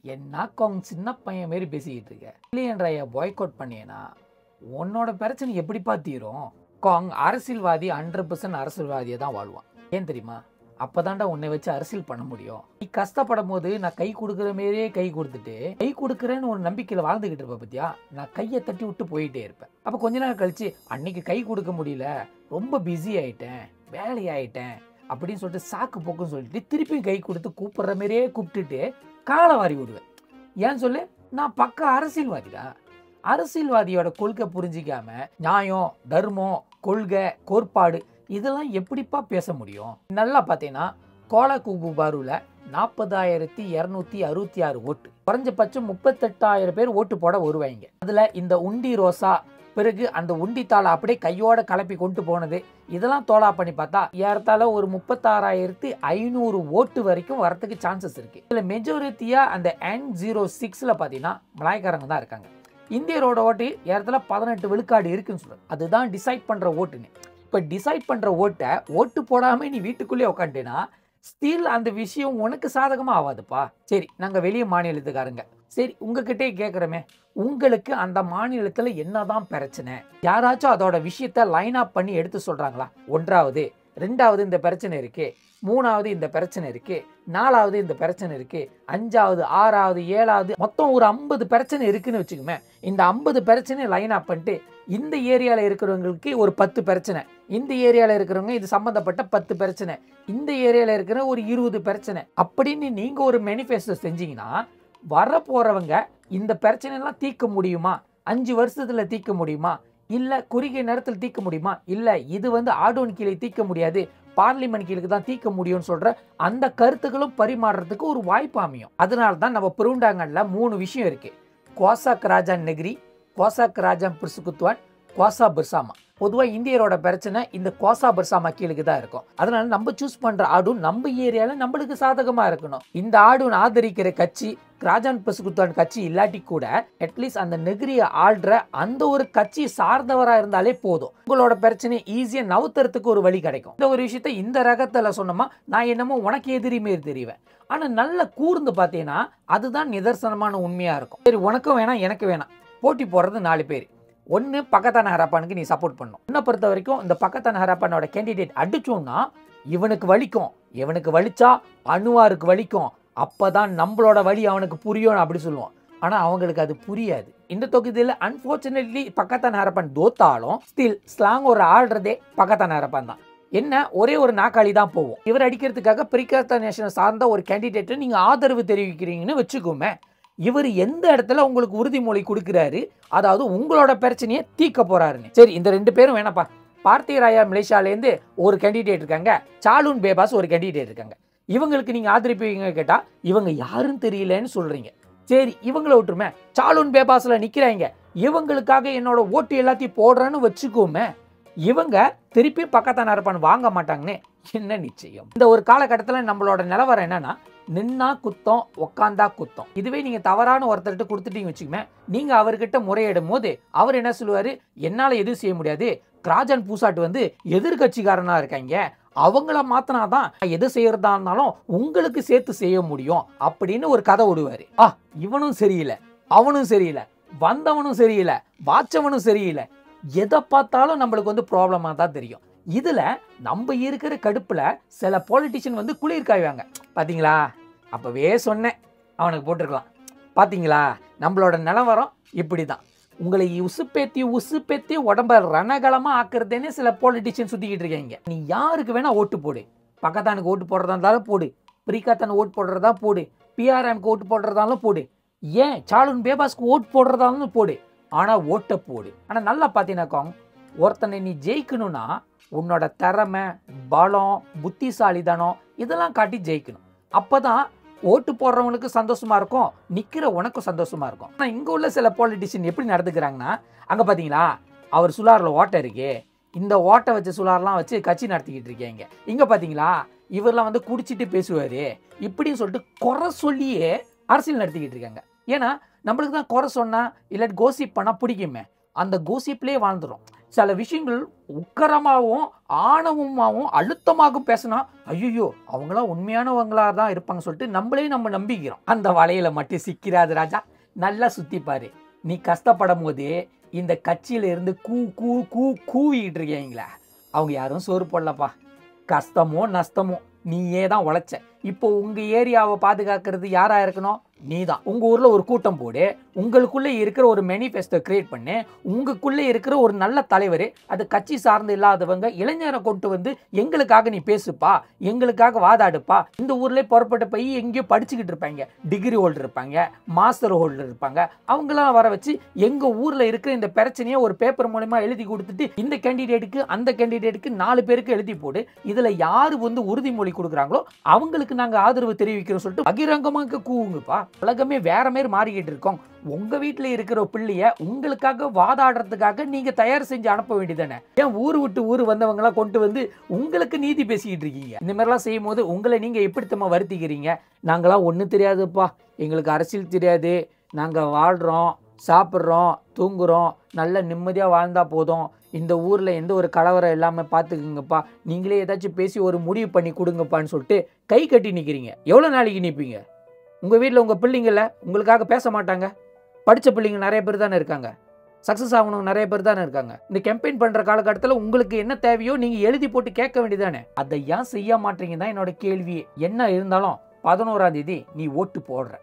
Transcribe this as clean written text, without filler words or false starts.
என்னாக்கும் சின்ன பையன் மாரி பேசிக்கிட்டு இருக்க. இல்லையன்றைய பாய்காட் பண்ணியனா உன்னோட பிரச்சனை எப்படிப்பா தீரும்? அரசியல்வாதி 100% அரசியல்வாதியை தான் வாழ்வான். ஏன் தெரியுமா? அப்பதான்டா உன்னை வச்சு அரசியல் பண்ண முடியும். நீ கஷ்டப்படும் போது நான் கை கொடுக்குற மாரியே கை கொடுத்துட்டு கை கொடுக்குறேன்னு ஒரு நம்பிக்கையில வாழ்ந்துகிட்டு இருப்ப பத்தியா, நான் கையை தட்டி விட்டு போயிட்டே இருப்பேன். அப்ப கொஞ்ச நேரம் கழிச்சு அன்னைக்கு கை கொடுக்க முடியல, ரொம்ப பிஸி ஆயிட்டேன், வேலை ஆயிட்டேன் அப்படின்னு சொல்லிட்டு சாக்கு போக்குன்னு சொல்லிட்டு திருப்பி கை கொடுத்து கூப்பிடுற மாதிரியே கூப்பிட்டுட்டு காலை வாரி விடுவேன். ஏன்னு சொல்லு, நான் பக்க அரசியல்வாதிடா. அரசியல்வாதியோட கொள்கை புரிஞ்சிக்காம நியாயம், தர்மம், கொள்கை, கோட்பாடு இதெல்லாம் எப்படிப்பா பேச முடியும்? நல்லா பார்த்தீங்கன்னா கோலக்கூபு பாருல 40,266 ஓட்டு, குறைஞ்சபட்சம் 38,000 பேர் ஓட்டு போட வருவாங்க. அதுல இந்த உண்டி ரோசா பிறகு அந்த உண்டி தாளை அப்படியே கையோட கலப்பி கொண்டு போனது இதெல்லாம் தோலா பண்ணி பார்த்தா ஏறத்தாழ ஒரு 36,500 ஓட்டு வரைக்கும் வரத்துக்கு சான்சஸ் இருக்கு. இதுல மெஜாரிட்டியா அந்த N06ல பாத்தீங்கன்னா மலாய்க்காரங்க தான் இருக்காங்க. இந்தியரோட ஓட்டு ஏறத்தாழ 18 விழுக்காடு இருக்குன்னு சொல்றாங்க. அதுதான் டிசைட் பண்ற ஓட்டுன்னு. இப்ப டிசைட் பண்ற ஓட்டை ஓட்டு போடாம நீ வீட்டுக்குள்ளே உட்காந்துனா ஸ்டில் அந்த விஷயம் உனக்கு சாதகமா ஆகாதுப்பா. சரி, நாங்க வெளிய மாநிலத்துக்காரங்க, சரி உங்ககிட்டே கேட்குறோமே, உங்களுக்கு அந்த மாநிலத்தில் என்னதான் பிரச்சனை? யாராச்சும் அதோட விஷயத்த லைன் அப் பண்ணி எடுத்து சொல்றாங்களா? ஒன்றாவது, ரெண்டாவது இந்த பிரச்சனை இருக்கு, மூணாவது இந்த பிரச்சனை இருக்கு, நாலாவது இந்த பிரச்சனை இருக்கு, அஞ்சாவது, ஆறாவது, ஏழாவது, மொத்தம் ஒரு 50 பிரச்சனை இருக்குன்னு வச்சுக்கோமே. இந்த 50 பிரச்சனை லைன் அப் பண்ணிட்டு இந்த ஏரியாவில் இருக்கிறவங்களுக்கு ஒரு 10 பிரச்சனை, இந்த ஏரியாவில் இருக்கிறவங்க இது சம்பந்தப்பட்ட 10 பிரச்சனை, இந்த ஏரியாவில் இருக்கிற ஒரு 20 பிரச்சனை அப்படின்னு நீங்க ஒரு மேனிஃபெஸ்டோ செஞ்சீங்கன்னா வர போறவங்க இந்த பிரச்சனை எல்லாம் தீர்க்க முடியுமா? 5 வருஷத்துல தீர்க்க முடியுமா? இல்ல குறுகிய நேரத்தில் தீர்க்க முடியுமா? இல்ல இது ஆடோன் கீழே தீர்க்க முடியாது, பார்லிமெண்ட் கீழுக்கு தான் தீர்க்க முடியும்னு சொல்ற அந்த கருத்துக்களும் பரிமாறுறதுக்கு ஒரு வாய்ப்பு அமையும். அதனால தான் நம்ம புருண்டாங்கல்ல 3 விஷயம் இருக்கு. Cossack ராஜான் Negeri, Cossack ராஜான் பிர்சுகுத்வான், kosa பிர்சாமா. பொதுவா இந்தியரோட பிரச்சனை இந்த கோசா பிர்சாமா கீழுக்கு தான் இருக்கும். அதனால நம்ம சூஸ் பண்ற ஆடூன் நம்ம ஏரியால நம்மளுக்கு சாதகமா இருக்கணும். இந்த ஆடூன் ஆதரிக்கிற கட்சி ராஜான் பிர்சுகுத்வான் கட்சி இல்லாட்டி கூட அட்லீஸ்ட் அந்த நெகிரியை ஆள்ற அந்த ஒரு கட்சி சார்ந்தவரா இருந்தாலே போதும். உங்களோட பிரச்சனை ஈஸியா நவுத்துறதுக்கு ஒரு வழி கிடைக்கும். இந்த ஒரு விஷயத்த இந்த ரகத்துல சொன்னோமா நான் என்னமோ உனக்கு எதிரி மாரி தெரிவேன். ஆனா நல்ல கூர்ந்து பார்த்தீங்கன்னா அதுதான் நிதர்சனமான உண்மையா இருக்கும். சரி, உனக்கும் வேணாம் எனக்கு வேணாம், போட்டி போடுறது 4 பேர். ஒன்று பக்கத்தான ஹராப்பானுக்கு நீ சப்போர்ட் பண்ணும். என்னை பொறுத்த வரைக்கும் இந்த பக்கத்தான ஹராப்பானோட கேண்டிடேட் அடிச்சோம்னா இவனுக்கு வலிக்கும், இவனுக்கு வலிச்சா அனுவாருக்கு வலிக்கும், அப்பதான் நம்மளோட வலி அவனுக்கு புரியும் அப்படி சொல்லுவோம். ஆனா அவங்களுக்கு அது புரியாது. இந்த தொகுதியில் அன்பார்ச்சுனேட்லி பக்கத்தான ஹராப்பான் தோத்தாலும் ஸ்டில் ஸ்லாங் ஒரு ஆடுறதே பக்கத்தான ஹராப்பான் தான். என்ன ஒரே ஒரு நாக்காளி தான் போவோம். இவர் அடிக்கிறதுக்காக பிரிகாத்தா நேஷனை சார்ந்த ஒரு கேண்டிடேட்டை நீங்க ஆதரவு தெரிவிக்கிறீங்கன்னு வச்சுக்கோமே. இவர் எந்த இடத்துல உங்களுக்கு உறுதிமொழி கொடுக்கிறாரு, அதாவது உங்களோட பிரச்சனையை தீர்க்க போறாருன்னு. சரி, இந்த 2 பேரும் வேணாப்பா. பார்த்தி ராயா மலேசியாலேருந்து ஒரு கேண்டிடேட் இருக்காங்க, சாலூன் பேபாஸ் ஒரு கேண்டிடேட் இருக்காங்க. இவங்களுக்கு நீங்க ஆதரிப்பீங்க கேட்டா இவங்க யாருன்னு தெரியலன்னு சொல்றீங்க. சரி, இவங்களை விட்டுருமே, சாலூன் பேபாஸ்ல நிக்கிறாங்க, இவங்களுக்காக என்னோட ஓட்டு எல்லாத்தையும் போடுறேன்னு வச்சுக்கோமே. இவங்க திருப்பி பக்கத்தான இருப்பான்னு வாங்க மாட்டாங்கன்னு என்ன நிச்சயம்? இந்த ஒரு காலகட்டத்தில் நம்மளோட நிலவரம் என்னன்னா நின்னா குத்தம், உக்காந்தா குத்தம். இதுவே நீங்க தவறான ஒருத்தர்கிட்ட கொடுத்துட்டீங்க வச்சுக்கோமே, நீங்க அவர்கிட்ட முறையிடும் போது அவர் என்ன சொல்லுவாரு, என்னால எதுவும் செய்ய முடியாது, ராஜன் பூசாட்டு எதிர்கட்சிக்காரனா இருக்காங்க, அவங்கள மாத்தினாதான் எது செய்யறதா இருந்தாலும் உங்களுக்கு சேர்த்து செய்ய முடியும் அப்படின்னு ஒரு கதை விடுவாரு. இவனும் சரியில்லை, அவனும் சரியில்லை, வந்தவனும் சரியில்லை, வாச்சவனும் சரியில்லை, எதை பார்த்தாலும் நம்மளுக்கு ப்ராப்ளமா தான் தெரியும். இதுல நம்ம இருக்கிற கடுப்புல சில பொலிட்டிஷியன் குளிர் காய்வாங்க. பாத்தீங்களா, அப்பவே சொன்னேன் அவனுக்கு போட்டிருக்கலாம். பாத்தீங்களா, நம்மளோட நிலவரம் இப்படிதான். உங்களை உசுப்பேத்தி உடம்ப ரணகலமா ஆக்குறதுன்னு சில பொலிட்டிஷியன் சுத்திக்கிட்டு இருக்காங்க. நீ யாருக்கு வேணா ஓட்டு போடு, பக்கத்தானுக்கு ஓட்டு போடுறதா இருந்தாலும் போடு, பிரிகாத்தான ஓட்டு போடுறதா போடு, பிஆர்எம்க்கு ஓட்டு போடுறதாலும் போடு, ஏன் சாலூன் பேபாஸ்க்கு ஓட்டு போடுறதாலும் போடு, ஆனா ஓட்ட போடு. ஆனா நல்லா பாத்தீங்கன்னாக்கா ஒருத்தனை நீ ஜெயிக்கணும்னா உன்னோட திறமை, பலம், புத்திசாலிதனம் இதெல்லாம் காட்டி ஜெயிக்கணும். அப்பதான் ஓட்டு போடுறவனுக்கு சந்தோஷமா இருக்கும், நிக்கிற உனக்கும் சந்தோஷமா இருக்கும். ஆனா இங்க உள்ள சில பொலிட்டிஷியன் எப்படி நடந்துக்கிறாங்கன்னா, அங்க பாத்தீங்களா அவர் சுலார்ல ஓட்டை இருக்கு, இந்த ஓட்டை வச்ச சுலார்லாம் வச்சு கட்சி நடத்திக்கிட்டு இருக்கீங்க. இங்க பாத்தீங்களா இவரெல்லாம் குடிச்சிட்டு பேசுவாரு இப்படின்னு சொல்லிட்டு குறை சொல்லியே அரசியல் நடத்திக்கிட்டு இருக்காங்க. ஏன்னா நம்மளுக்கு தான் குறை சொன்னா இல்லாட்டி கோசிப் பண்ணா பிடிக்குமே, அந்த கோசிப்லேயே வாழ்ந்துடும். சில விஷயங்கள் உக்கரமாகவும் ஆணவமாகவும் அழுத்தமாக பேசினா ஐயோ அவங்களாம் உண்மையானவங்களா தான் இருப்பாங்க சொல்லிட்டு நம்மளே நம்ம நம்பிக்கிறோம். அந்த வலையில மட்டும் சிக்கிறாது ராஜா. நல்லா சுத்தி பாரு. நீ கஷ்டப்படும் போது இந்த கட்சியில இருந்து கூ கூ கூ கூவிக்கிட்டு இருக்கீங்களா, அவங்க யாரும் சோறு போடலப்பா. கஷ்டமோ நஷ்டமோ நீயே தான் உழைச்ச. இப்போ உங்க ஏரியாவை பாதுகாக்கிறது யாரா இருக்கணும்? நீ தான். உங்க ஊர்ல ஒரு கூட்டம் போடு, உங்களுக்குள்ள இருக்கிற ஒரு மேனிஃபெஸ்டோ கிரியேட் பண்ணு, உங்களுக்குள்ள இருக்கிற ஒரு நல்ல தலைவர், அது கட்சி சார்ந்து இல்லாதவங்க இளைஞரை கொண்டு வந்து எங்களுக்காக நீ பேசுப்பா, எங்களுக்காக வாதாடுப்பா. இந்த ஊர்ல புறப்பட்ட போய் எங்கேயோ படிச்சுக்கிட்டு இருப்பாங்க, டிகிரி ஹோல்டர் இருப்பாங்க, மாஸ்டர் ஹோல்டர் இருப்பாங்க, அவங்களாம் வர வச்சு எங்க ஊர்ல இருக்கிற இந்த பிரச்சனையை ஒரு பேப்பர் மூலமா எழுதி கொடுத்துட்டு இந்த கேண்டிடேட்டுக்கு அந்த கேண்டிடேட்டுக்கு 4 பேருக்கு எழுதி போடு, இதுல யாரு வந்து உறுதிமொழி கொடுக்குறாங்களோ அவங்களுக்கு நாங்க ஆதரவு தெரிவிக்கிறோம் சொல்லிட்டு பகிரங்கமாக கூவுங்கப்பா. உலகமே வேற மாதிரி மாறிக்கிட்டு இருக்கோம். உங்க வீட்டுல இருக்கிற பிள்ளைய உங்களுக்காக வாதாடுறதுக்காக நீங்க தயார் செஞ்சு அனுப்ப வேண்டியதானே. ஏன் ஊரு விட்டு ஊரு வந்தவங்க எல்லாம் கொண்டு வந்து உங்களுக்கு நீதி பேசிக்கிட்டு இருக்கீங்க? இந்த மாதிரி எல்லாம் செய்யும் போது உங்களை நீங்க எப்படித்தமா வருத்திக்கிறீங்க? நாங்களாம் ஒன்றும் தெரியாதுப்பா, எங்களுக்கு அரசியல் தெரியாது, நாங்க வாழ்றோம், சாப்பிட்றோம், தூங்குறோம், நல்ல நிம்மதியாக வாழ்ந்தா போதும், இந்த ஊரில் எந்த ஒரு கலவரம் இல்லாமல் பார்த்துக்குங்கப்பா, நீங்களே ஏதாச்சும் பேசி ஒரு முடிவு பண்ணி கொடுங்கப்பான்னு சொல்லிட்டு கை கட்டி நிற்கிறீங்க. எவ்வளோ நாளைக்கு நிற்பீங்க? உங்கள் வீட்டில் உங்கள் பிள்ளைங்கள உங்களுக்காக பேச மாட்டாங்க. படித்த பிள்ளைங்க நிறைய பேர் தானே இருக்காங்க, சக்ஸஸ் ஆகணும் நிறைய பேர் தானே இருக்காங்க. இந்த கேம்பெயின் பண்ணுற காலகட்டத்தில் உங்களுக்கு என்ன தேவையோ நீங்கள் எழுதி போட்டு கேட்க வேண்டியதானே. அதை ஏன் செய்ய மாட்டீங்க தான் என்னோட கேள்வியே. என்ன இருந்தாலும் 11ஆம் தேதி நீ ஓட்டு போடுற.